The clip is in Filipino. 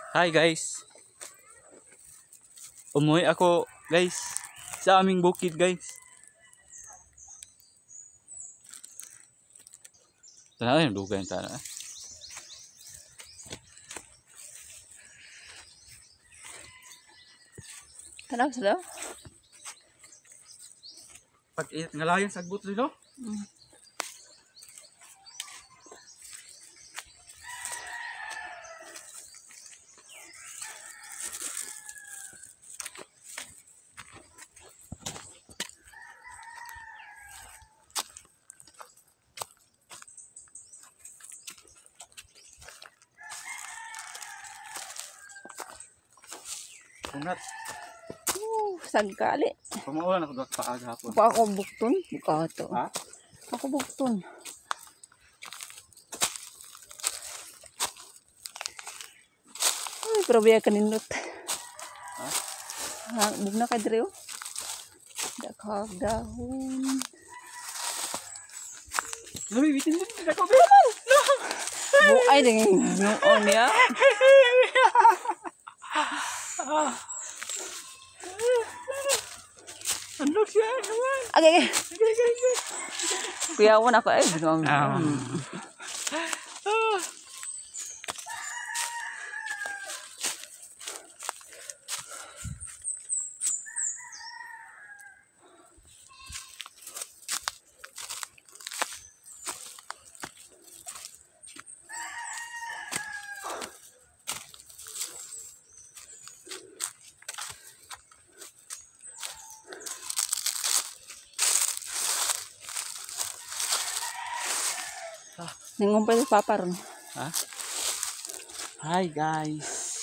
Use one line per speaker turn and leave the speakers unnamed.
Hi guys. Umuwi ako guys sa aming bukid guys. Tanaw yung dugay yung tanah.
Tanaw sila?
Pag ngalayan sa agbot dito. Kunat.
Sagkali.
Pamawalan ako dito paag hapon.
Pa ako bukton. Buka to.
Ha?
Ako bukton. Ay, pero biya kanindot.
Ha?
Ha, bugna ka dire oh. Daghag dahon.
Labi bitin din ako.
Buay ding noon ya.
Ano siya naman?
Okay. Kuyawan ako ay binong. Ningumpay sa papa ron.
Ha? Hi guys.